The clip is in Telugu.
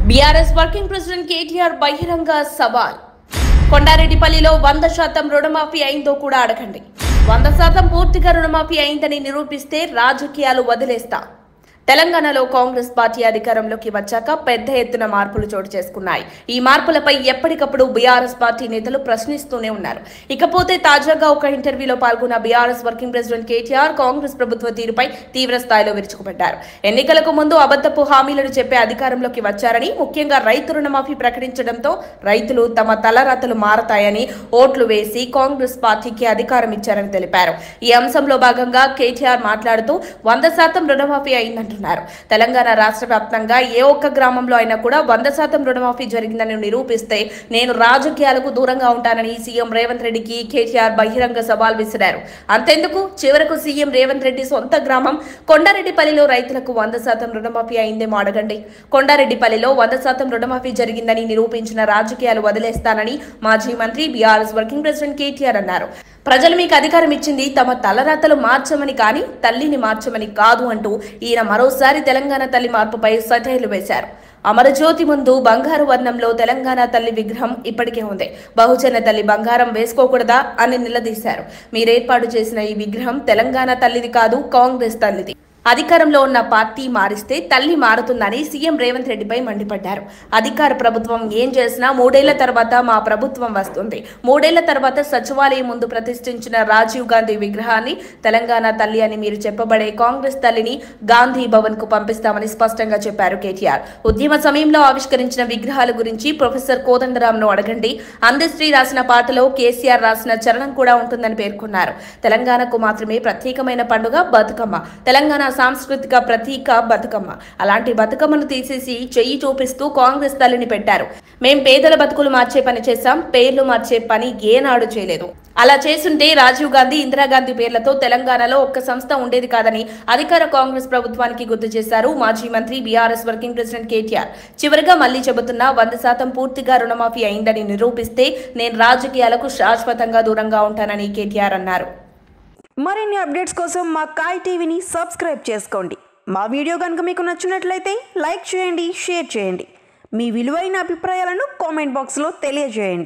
బీఆర్ఎస్ వర్కింగ్ ప్రెసిడెంట్ కేటీఆర్ బహిరంగ సవాల్. కొండారెడ్డిపల్లిలో 100% రుణమాఫీ అయిందో కూడా అడగండి. 100% పూర్తిగా రుణమాఫీ అయిందని నిరూపిస్తే రాజకీయాలు వదిలేస్తా. తెలంగాణలో కాంగ్రెస్ పార్టీ అధికారంలోకి వచ్చాక పెద్ద ఎత్తున మార్పులు చోటు చేసుకున్నాయి. ఈ మార్పులపై ఎప్పటికప్పుడు బీఆర్ఎస్ పార్టీ నేతలు ప్రశ్నిస్తూనే ఉన్నారు. ఇకపోతే తాజాగా ఒక ఇంటర్వ్యూలో పాల్గొన్న BRS working president KTR Congress ప్రభుత్వ తీరుపై తీవ్ర స్థాయిలో విరుచుకుపడ్డారు. ఎన్నికలకు ముందు అబద్ధపు హామీలను చెప్పే అధికారంలోకి వచ్చారని, ముఖ్యంగా రైతు రుణమాఫీ ప్రకటించడంతో రైతులు తమ తలరాతలు మారతాయని ఓట్లు వేసి కాంగ్రెస్ పార్టీకి అధికారం ఇచ్చారని తెలిపారు. ఈ అంశంలో భాగంగా కేటీఆర్ మాట్లాడుతూ 100% రుణమాఫీ అయిందంటున్నారు. తెలంగాణ రాష్ట్ర వ్యాప్తంగా ఏ ఒక్క గ్రామంలో అయినా కూడా 100% రుణమాఫీ జరిగిందని నిరూపిస్తే నేను రాజకీయాలకు దూరంగా ఉంటానని సీఎం రేవంత్ రెడ్డికి కేటీఆర్ బహిరంగ సవాల్ విసిరారు. అంతెందుకు, చివరకు సీఎం రేవంత్ రెడ్డి సొంత గ్రామం కొండారెడ్డిపల్లిలో రైతులకు 100% రుణమాఫీ అయిందేమో అడగండి. కొండారెడ్డిపల్లిలో 100% రుణమాఫీ జరిగిందని నిరూపించిన రాజకీయాలు వదిలేస్తానని మాజీ మంత్రి బీఆర్ఎస్ వర్కింగ్ ప్రెసిడెంట్ కేటీఆర్ అన్నారు. ప్రజలు మీకు అధికారం ఇచ్చింది తమ తలరాతలు మార్చమని కానీ తల్లిని మార్చమని కాదు అంటూ ఈయన మరోసారి తెలంగాణ తల్లి మార్పుపై సెటైర్లు వేశారు. అమరజ్యోతి ముందు బంగారు వర్ణంలో తెలంగాణ తల్లి విగ్రహం ఇప్పటికే ఉంది. బహుజన తల్లి బంగారం వేసుకోకూడదా అని నిలదీశారు. మీరేర్పాటు చేసిన ఈ విగ్రహం తెలంగాణ తల్లిది కాదు, కాంగ్రెస్ తల్లిది. అధికారంలో ఉన్న పార్టీ మారిస్తే తల్లి మారుతుందని సీఎం రేవంత్ రెడ్డిపై మండిపడ్డారు. అధికార ప్రభుత్వం ఏం చేసినా 3 ఏళ్ల తర్వాత మా ప్రభుత్వం వస్తుంది. 3 ఏళ్ల తర్వాత సచివాలయం ముందు ప్రతిష్ఠించిన రాజీవ్ గాంధీ విగ్రహాన్ని తెలంగాణ తల్లి అని మీరు చెప్పబడే కాంగ్రెస్ తల్లిని గాంధీ భవన్ కు పంపిస్తామని స్పష్టంగా చెప్పారు కేటీఆర్. ఉద్యమ సమయంలో ఆవిష్కరించిన విగ్రహాల గురించి ప్రొఫెసర్ కోదండరాంను అడగండి. అందశ్రీ రాసిన పాటలో కేసీఆర్ రాసిన చరణం కూడా ఉంటుందని పేర్కొన్నారు. తెలంగాణకు మాత్రమే ప్రత్యేకమైన పండుగ బతుకమ్మ. తెలంగాణ సాంస్కృతిక ప్రతీక బతుకమ్మ. అలాంటి బతుకమ్మను తీసేసి చెయ్యి చూపిస్తూ కాంగ్రెస్ తల్లిని పెట్టారు. మేం పేదల బతుకులు మార్చే పని చేశాం, పేర్లు మార్చే పని ఏనాడు చేయలేదు. అలా చేసుంటే రాజీవ్ గాంధీ, ఇందిరాగాంధీ పేర్లతో తెలంగాణలో ఒక్క సంస్థ ఉండేది కాదని అధికార కాంగ్రెస్ ప్రభుత్వానికి గుర్తు చేశారు మాజీ మంత్రి బీఆర్ఎస్ వర్కింగ్ ప్రెసిడెంట్ కేటీఆర్. చివరిగా మళ్లీ చెబుతున్నా, 100% పూర్తిగా రుణమాఫీ అయిందని నిరూపిస్తే నేను రాజకీయాలకు శాశ్వతంగా దూరంగా ఉంటానని కేటీఆర్ అన్నారు. మరిన్ని అప్డేట్స్ కోసం మా కాయ్ టీవీని సబ్స్క్రైబ్ చేసుకోండి. మా వీడియో కనుక మీకు నచ్చినట్లయితే లైక్ చేయండి, షేర్ చేయండి. మీ విలువైన అభిప్రాయాలను కామెంట్ బాక్స్లో తెలియజేయండి.